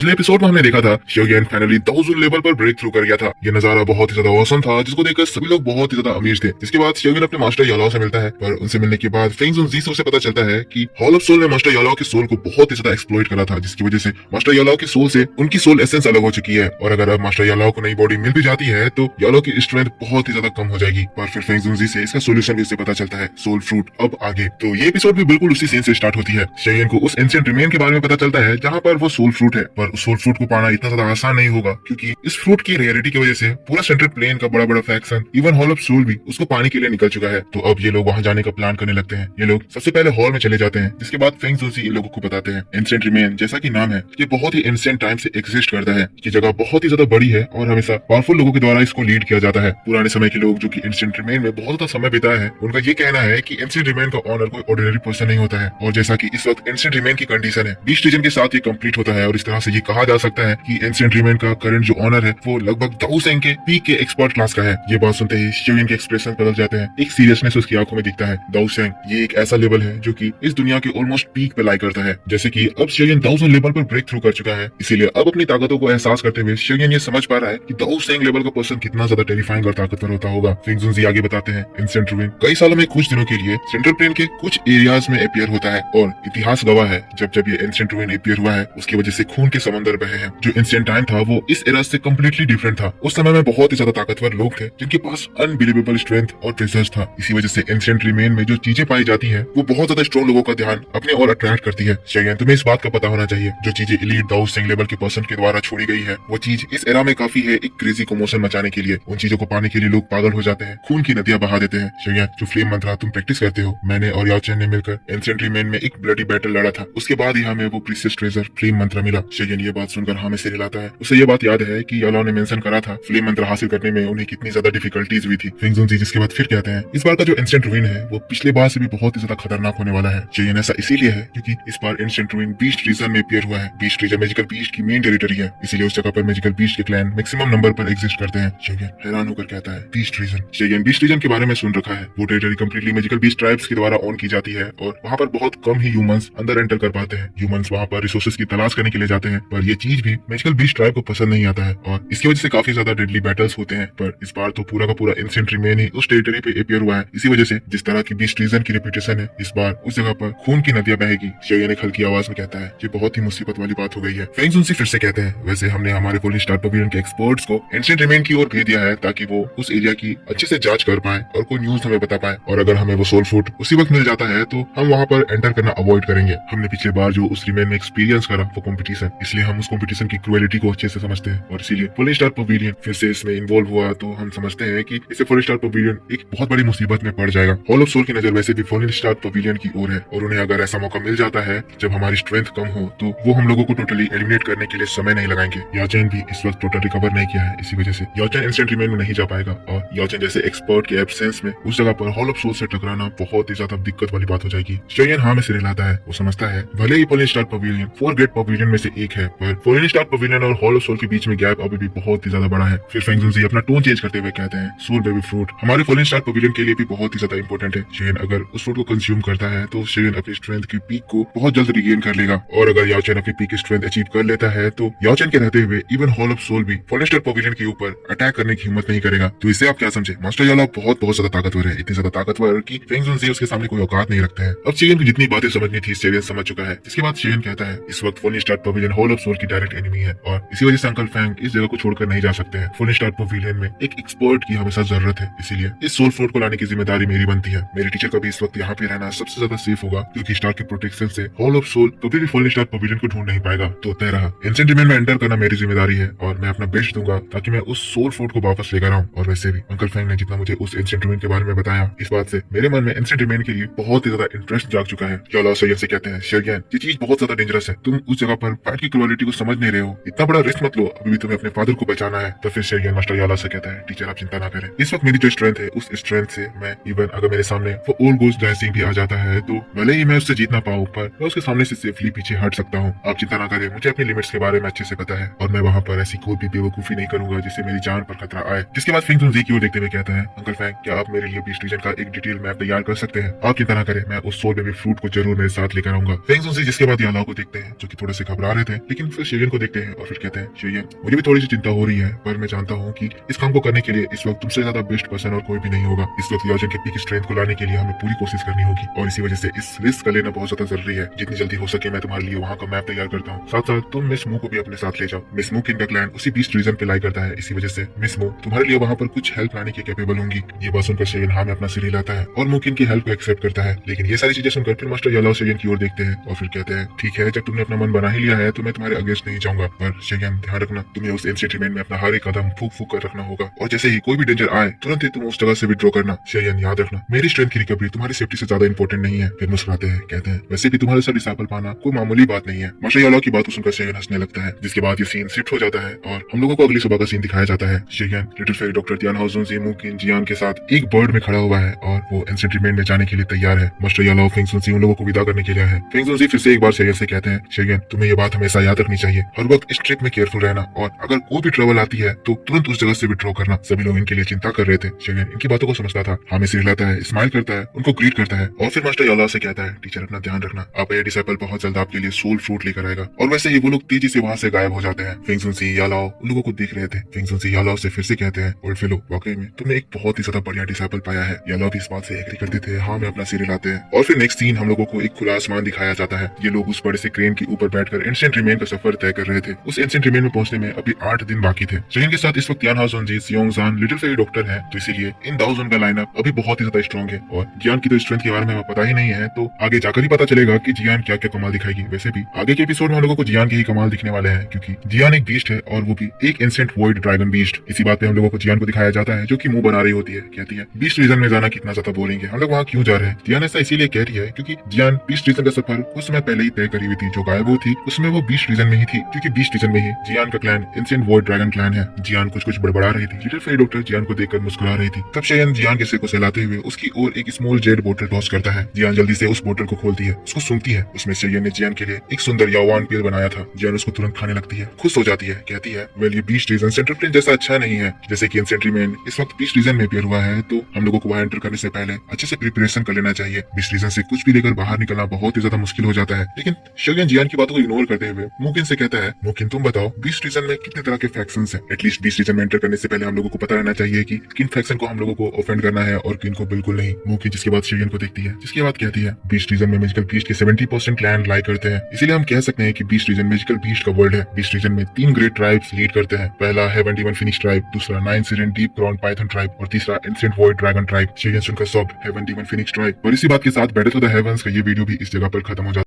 पिछले एपिसोड में हमने देखा था शोगेन फाइनली दाओजून लेवल पर ब्रेक थ्रू कर गया था। ये नजारा बहुत ही ज्यादा औसम था, जिसको देखकर सभी लोग बहुत ही ज्यादा अमीर थे। जिसके बाद शोगेन अपने मास्टर यालाओ से मिलता है, पर उनसे मिलने के बाद फेंग जुनजी से उसे पता चलता है कि हॉल ऑफ सोल ने मास्टर यालाओ के सोल को बहुत ही ज्यादा एक्सप्लॉइट करा था, जिसकी वजह से मास्टर यालाओ के सोल से उनकी सोल एसेंस अलग हो चुकी है। और अगर अब मास्टर यालाओ को नई बॉडी मिल भी जाती है तो यालाओ की स्ट्रेंथ बहुत ही ज्यादा कम हो जाएगी। पर फिर फेंग जुनजी से इसका सोल्यूशन भी उसे पता चलता है, सोल फ्रूट। अब आगे तो ये एपिसोड भी बिल्कुल उसी सीन से स्टार्ट होती है। शोगेन को उस एंशिएंट रिमेन के बारे में पता चलता है जहाँ पर वो सोल फ्रूट है, पर उस सोल फ्रूट को पाना इतना ज्यादा आसान नहीं होगा, क्योंकि इस फ्रूट की रेयरिटी की वजह से पूरा सेंट्रल प्लेन का बड़ा बड़ा faction, even hall of soul भी उसको पाने के लिए निकल चुका है। तो अब ये लोग वहां जाने का प्लान करने लगते हैं। ये लोग सबसे पहले हॉल में चले जाते हैं, जिसके बाद फेंग जुनजी इन लोगों को बताते हैं एंशिएंट रिमेन जैसा कि नाम है, ये बहुत ही एंशिएंट टाइम से एग्जिस्ट करता है। ये जगह बहुत ही ज्यादा बड़ी है और हमेशा पावरफुल लोगों के द्वारा इसको लीड किया जाता है। पुराने समय के लोग जो कि एंशिएंट रिमेन में बहुत ज्यादा समय बिताए हैं, उनका ये कहना है कि एंशिएंट रिमेन का ऑनर कोई ऑर्डिनरी पर्सन नहीं होता है। और जैसा कि इस वक्त एंशिएंट रिमेन की कंडीशन है, बीस्ट रीजन के साथ ये कंप्लीट होता है। और इस तरह से ये कहा जा सकता है कि एंशिएंट रिमेन का करंट जो ऑनर है वो लगभग दाऊ सेंग के पीक के एक्सपर्ट क्लास का है। ये बात सुनते ही शोगेन के एक्सप्रेशन बदल जाते हैं, एक सीरियसनेस उसकी आंखों में दिखता है। दाऊ सेंग ये एक ऐसा लेवल है जो कि इस दुनिया के ऑलमोस्ट पीक पे लाई करता है। जैसे कि अब शोगेन दाऊ लेवल पर ब्रेक थ्रू कर चुका है, इसीलिए अब अपनी ताकतों को एहसास करते हुए शोगेन ये समझ पा रहा है कि दाऊ सेंग लेवल का पर्सन कितना ज्यादा टेरिफाइंग और ताकतवर होता होगा। फेंग जुनजी आगे बताते हैं एंशिएंट रिमेन कई सालों में कुछ दिनों के लिए सेंट्रल प्लेन के कुछ एरियाज में अपीयर होता है, और इतिहास गवाह है जब जब ये एंशिएंट रिमेन अपीयर हुआ है उसकी वजह से खून के समंदर बहे हैं। जो एंशिएंट टाइम था वो इस एरा से कंप्लीटली डिफरेंट था। उस समय में बहुत ही ज्यादा ताकतवर लोग थे जिनके पास अनबिलीवेबल स्ट्रेंथ और ट्रेजर्स था। इसी वजह से एंशिएंट रिमेन में जो चीजें पाई जाती हैं वो बहुत ज्यादा स्ट्रॉन्ग लोगों का ध्यान अपने और अट्रैक्ट करती है। शोगेन तुम्हें इस बात का पता होना चाहिए, जो चीजें एलीट दाऊ सेंग लेवल के पर्सन के द्वारा छोड़ी गई है वो चीज इस एरा में काफी है एक क्रेजी कमोशन मचाने के लिए। उन चीजों को पाने के लिए लोग पागल हो जाते हैं, खून की नदियां बहा देते हैं। शोगेन जो फ्लेम मंत्रा तुम प्रैक्टिस करते हो, मैंने और याओ चेन ने मिलकर एंशिएंट रिमेन में एक ब्लडी बैटल लड़ा था, उसके बाद ही हमें वो प्रीशियस ट्रेजर फ्लेम मंत्रा मिला। शोगेन ये बात सुनकर हाँ में सिर हिलाता है। उसे ये बात याद है कि यालाओ ने मेंशन करा था फ्लेम मंत्र हासिल करने में उन्हें कितनी ज्यादा डिफिकल्टीज हुई थी। फेंग जुनजी जिसके बाद फिर कहते हैं इस बार का जो एंशिएंट रूइन है वो पिछले बार से भी बहुत ही ज्यादा खतरनाक होने वाला है। शोगेन ऐसा इसीलिए है क्योंकि इस बार एंशिएंट रूइन बीस्ट रीजन में अपीयर हुआ है। बीस्ट रीजन मैजिकल बीस्ट की मेन टेरिटरी है, इसीलिए उस जगह पर मैजिकल बीस्ट के क्लैन मैक्सिमम नंबर पर एग्जिस्ट करते हैं। शोगेन हैरान होकर कहता है बीस्ट रीजन। शोगेन बीस्ट रीजन के बारे में सुन रखा है, वो territory completely magical beast tribes के द्वारा ऑन की जाती है और वहाँ पर बहुत कम ही ह्यूमंस अंदर एंटर कर पाते हैं। ह्यूमंस वहाँ पर रिसोर्सेज की तलाश करने के लिए जाते हैं, पर ये चीज भी मैजिकल बीस्ट ट्राइब को पसंद नहीं आता है और इसकी वजह से काफी ज्यादा डेडली बैटल्स होते हैं। पर इस बार तो पूरा का पूरा एंशिएंट रिमेन ही उस टेरिटरी पे अपीयर हुआ है, इसी वजह से जिस तरह की बीस्ट रीजन की रेपुटेशन है इस बार उस जगह पर खून की नदियां बहेगी। शोगेन एक हल्की आवाज में कहता है ये बहुत ही मुसीबत वाली बात हो गई है। फेंग जुनजी फिर से कहते हैं वैसे हमने हमारे फुल स्टार पवेलियन के एक्सपर्ट्स को एंशिएंट रिमेन की ओर भेज दिया है ताकि वो उस एरिया की अच्छे से जांच कर पाए और कोई न्यूज हमें बता पाए, और अगर हमें वो सोल फ्रूट उसी वक्त मिल जाता है तो हम वहाँ पर एंटर करना अवॉइड करेंगे। हमने पिछले बार जो उस रिमेन में एक्सपीरियंस करा वो कॉम्पिटिशन, इसलिए हम उस कॉम्पिटिशन की क्रुएलिटी को अच्छे से समझते हैं और इसीलिए फुल स्टार पवेलियन फिर से इसमें इन्वॉल्व हुआ तो हम समझते हैं कि इससे फुल स्टार पवेलियन एक बहुत बड़ी मुसीबत में पड़ जाएगा। हॉल ऑफ सोल की नजर वैसे भी फुल स्टार पवेलियन की ओर है और उन्हें अगर ऐसा मौका मिल जाता है जब हमारी स्ट्रेंथ कम हो तो वो हम लोगों को टोटली एलिमिनेट करने के लिए समय नहीं लगाएंगे। याचेन भी इस वक्त टोटल रिकवर नहीं किया है, इसी वजह से याचेन इंस्टेंट रिमेन में नहीं जा पाएगा और याचेन जैसे एक्सपर्ट के एब्सेंस में उस जगह पर हॉल ऑफ सोल से टकराना बहुत ही ज्यादा दिक्कत वाली बात हो जाएगी। शोगेन हाँ में सिर हिलाता है, वो समझता है भले ही full star pavilion 4 great pavilion में से एक है, पर फुल स्टार पवेलियन और हॉल ऑफ सोल के बीच में गैप अभी भी बहुत ही ज्यादा बड़ा है। फिर फेंग जुनजी अपना टोन चेंज करते हुए कहते हैं सोल बेबी फ्रूट हमारे फुल स्टार पवेलियन के लिए भी बहुत ही ज्यादा इंपॉर्टेंट है। शोगेन अगर उस फ्रूट को कंज्यूम करता है तो शोगेन अपनी स्ट्रेंथ की पीक को बहुत जल्द रिगेन कर लेगा, और अगर याओचेन अपनी पीक स्ट्रेंथ अचीव कर लेता है तो याओचेन के रहते हुए इवन हॉल ऑफ सोल भी फुल स्टार पवेलियन के ऊपर अटैक करने की हिम्मत नहीं करेगा। तो इससे आप क्या समझे, मास्टर यालाओ बहुत बहुत ज्यादा ताकतवर है, इतनी ज्यादा ताकतवर कि फेंग जुनजी उसके सामने कोई औकात नहीं रखता है। अब शोगेन को जितनी बातें समझनी थी शोगेन समझ चुका है। इसके बाद शोगेन कहता है इस वक्त full star pavilion hall of soul की डायरेक्ट एनिमी है और इसी वजह से अंकल फैंग इस जगह को छोड़कर नहीं जा सकते हैं। फुल स्टार पवेलियन में एक एक्सपर्ट की हमेशा जरूरत है, इसीलिए इस सोल फ्रूट को लाने की जिम्मेदारी मेरी बनती है। मेरे टीचर का भी इस वक्त यहाँ पे रहना सबसे ज्यादा सेफ होगा क्योंकि स्टार के प्रोटेक्शन से हॉल ऑफ सोल कभी भी फुल स्टार पवेलियन को ढूंढ नहीं पाएगा। तो तय रहा एंशिएंट रिमेन में एंटर करना मेरी जिम्मेदारी है और मैं अपना बेस्ट दूंगा ताकि मैं उस सोल फ्रूट को वापस लेकर आऊं। और वैसे भी अंकल फैंग ने जितना मुझे उस एंशिएंट रिमेन के बारे में बताया, इस बात से मेरे मन में एंशिएंट रिमेन के लिए बहुत ही ज्यादा इंटरेस्ट जाग चुका है। यालाओ शोगेन से कहते हैं शोगेन ये चीज बहुत ज्यादा डेंजरस है, तुम उस जगह पर फाइट की क्वालिटी को समझ नहीं रहे हो, इतना बड़ा रिस्क मत लो, अभी भी तुम्हें अपने फादर को बचाना है। तो फिर शोगेन मास्टर यालाओ से कहता है टीचर आप चिंता ना करें, इस वक्त मेरी जो स्ट्रेंथ है उस स्ट्रेंथ से मैं इवन अगर मेरे सामने वो ओल्ड गोस्ट डांसिंग भी आ जाता है तो भले ही मैं उससे जीत ना पाऊं पर मैं उसके सामने से सेफली पीछे हट सकता हूँ। आप चिंता ना करें, मुझे अपनी लिमिट्स के बारे में अच्छे से पता है और मैं वहाँ पर ऐसी कोई भी बेवकूफी नहीं करूंगा जिससे मेरी जान पर खतरा आए। जिसके बाद फेंग जुनजी की ओर देखते हुए कहता है अंकल फैंग क्या आप मेरे लिए बीस्ट रीजन का एक डिटेल मैप तैयार कर सकते हैं? आप चिंता ना करें, मैं उस सोल बेबी फ्रूट को जरूर मेरे साथ लेकर आऊंगा। फेंग जुनजी जिसके बाद यालाओ को देखते हैं जो कि थोड़े से घबरा रहे थे लेकिन फिर शेयन को देखते हैं और फिर कहते हैं शेयन मुझे भी थोड़ी सी चिंता हो रही है, पर मैं जानता हूँ कि इस काम को करने के लिए इस वक्त तुमसे ज्यादा बेस्ट पर्सन और कोई भी नहीं होगा। इस वक्त याजन के पीक स्ट्रेंथ को लाने के लिए हमें पूरी कोशिश करनी होगी और इसी वजह से इस रिस्क का लेना बहुत ज्यादा जरूरी है। जितनी जल्दी हो सके मैं तुम्हारे लिए वहाँ का मैप तैयार करता हूँ, साथ साथ तुम मिस मू को भी अपने साथ ले जाओ। मिस मू का क्लैन उसी बीस्ट रीजन पे लाई करता है, इसी वजह से मिस मू तुम्हारे लिए वहाँ पर कुछ हेल्प लाने की कैपेबल होंगी। ये बात सुनकर शेयन हाँ में अपना सिर हिलाता है और मुकिन की हेल्प को एक्सेप्ट करता है। लेकिन ये सारी चीजें सुनकर फिर मास्टर यालाओ शेयन की ओर देखते हैं और फिर कहते हैं ठीक है, जब तुमने अपना मन बना ही लिया है तो मैं तुम्हारे अगेंस्ट नहीं जाऊंगा, पर शेयन ध्यान रखना तुम्हें उस एंशिएंट रिमेन में अपना हर एक कदम फूक फूक कर रखना होगा और जैसे ही कोई भी डेंजर आए तुरंत ही तुम उस जगह से विड्रॉ करना। शेयन याद रखना मेरी स्ट्रेंथ की रिकवरी तुम्हारी सेफ्टी से ज्यादा इंपॉर्टेंट नहीं है। फिर मुस्कुराते हैं, कहते हैं वैसे भी तुम्हारे साथ डिसाइपल पाना कोई मामूली बात नहीं है। मास्टर यालाओ की बात को सुनकर शेयन हंसने लगता है, जिसके बाद ये सीन शिफ्ट हो जाता है और हम लोगों को अगली सुबह का सीन दिखाया जाता है। शेयन लिटिल फेरी डॉक्टर तियान हाउजुनजी मुकिन जियान के साथ एक बर्ड में खड़ा हुआ है और वो एंशिएंट रिमेन में जाने के लिए तैयार है। मास्टर यालाओ फेंगसुनजी उन लोगों को विदा करने के लिए है। फेंगसुनजी फिर से एक बार शेयन से कहते हैं शेयन तुम्हें ये बात हमेशा याद रखनी चाहिए, हर वक्त इस ट्रिप में केयरफुल रहना और अगर कोई भी ट्रबल आती है तो तुरंत उस जगह से विड्रॉ करना। सभी लोग इनके लिए चिंता कर रहे थे। शेयन इनकी बातों को समझता था, हमें सिर हिलाता है, स्माइल करता है, उनको ग्रीट करता है और फिर मास्टर यालाओ से कहता है टीचर अपना ध्यान रखना, आपका ये डिसाइपल बहुत जल्द आपके लिए सोल फ्रूट लेकर आएगा। और वैसे ही वो लोग तेजी से वहाँ से गायब हो जाते हैं। फेंगसुनजी यालाओ उन लोगों को देख रहे थे। फेंगसुनजी यालाओ से फिर से कहते हैं ओल्ड फेलो वाकई में तुमने एक बहुत ही ज्यादा बढ़िया डिसाइपल पाया है। यालाओ भी इस बात से एग्री करते थे, हाँ में अपना सिर हिलाते हैं। और फिर नेक्स्ट सीन हम लोगों को एक खुला आसमान दिखाया जाता है। ये लोग उस बड़े से क्रेन के ऊपर बैठकर एंशिएंट रिमेन का सफर तय कर रहे थे। उस एंशिएंट रिमेन में पहुंचने में अभी 8 दिन बाकी थे। शेयन के साथ इस वक्त तियान हाउजुनजी, सियोंगजान, लिटिल फेरी डॉक्टर है, तो इसीलिए इन दाओजुन का लाइनअप अभी बहुत ही ज्यादा स्ट्रॉन्ग है और जियान की तो स्ट्रेंथ के बारे में पता ही नहीं है, तो आगे जाकर ही पता चलेगा कि जियान क्या क्या कमाल दिखाएगी। वैसे भी आगे के एपिसोड में हम लोगों को जियान के ही कमाल दिखने वाले हैं, क्योंकि जियान एक बीस्ट है और वो भी एक एंशिएंट वॉइड ड्रैगन बीस्ट। इसी बात पे हम लोगों को जियान को दिखाया जाता है जो कि मुंह बना रही होती है, कहती है बीस्ट रीजन में जाना कितना ज्यादा बोरिंग है, हम लोग वहाँ क्यों जा रहे हैं। जियान ऐसा इसीलिए कह रही है क्योंकि जियान बीस्ट रीजन का सफर कुछ समय पहले ही तय करी हुई थी। जो गायब हुई थी उसमें वो बीस्ट रीजन में ही थी, क्योंकि बीस्ट रीजन में ही जियान का clan ancient void dragon clan है। जियान कुछ बड़बड़ा रही थी। लिटिल फेरी डॉक्टर जियान को देखकर मुस्कुरा रही थी। तब शेयन जियान के सिर को सहलाते हुए उसकी ओर एक स्मॉल जेड बोतल टॉस करता है। जियान जल्दी से उस बोतल को खोलती है, उसको सूंघती है। उसमें शेयन ने जियान के लिए एक सुंदर यावान पील बनाया था। जियान उसको तुरंत खाने लगती है, खुश हो जाती है, कहती है वेल ये बीस्ट रीजन सेंट्रल प्लेन जैसा अच्छा नहीं है। जैसे कि एंशिएंट रिमेन इस वक्त बीस्ट रीजन में अपियर हुआ है, तो हम लोगों को वहाँ एंटर करने से पहले अच्छे से प्रिपरेशन कर लेना चाहिए। बीस्ट रीजन से कुछ भी लेकर बाहर निकलना बहुत ही ज्यादा मुश्किल हो जाता है। लेकिन शेयन जियान की बातों को इग्नोर करते हुए मुकिन से कहता है मुकिन तुम बताओ बीस्ट रीजन में कितने तरह के फैक्शंस हैं। एटलीस्ट बीस्ट रीजन में एंटर करने से पहले हम लोगों को पता रहना चाहिए कि किन फैक्शन को हम लोगों को ऑफेंड करना है और किन को बिल्कुल नहीं। मुकिन जिसके बाद शेयन को देखती है, जिसके बाद कहती है बीस्ट रीजन में मैजिकल बीस्ट के 70% क्लैन लाई करते हैं, इसीलिए हम कह सकते हैं कि बीस्ट रीजन मैजिकल बीस्ट का वर्ल्ड है। बीस्ट रीजन में 3 ग्रेट ट्राइब्स लीड करते हैं। पहला हेवन डीमन फिनिक्स ट्राइब, दूसरा 9 सिरियन डीप क्राउन पाइथन ट्राइब और तीसरा एंशिएंट वॉइड ड्रैगन ट्राइब। शेयन सुनकर soft heaven demon phoenix tribe. और इसी बात के साथ बैटल ऑफ द हेवंस का ये वीडियो भी इस जगह पर खत्म हो जाता है।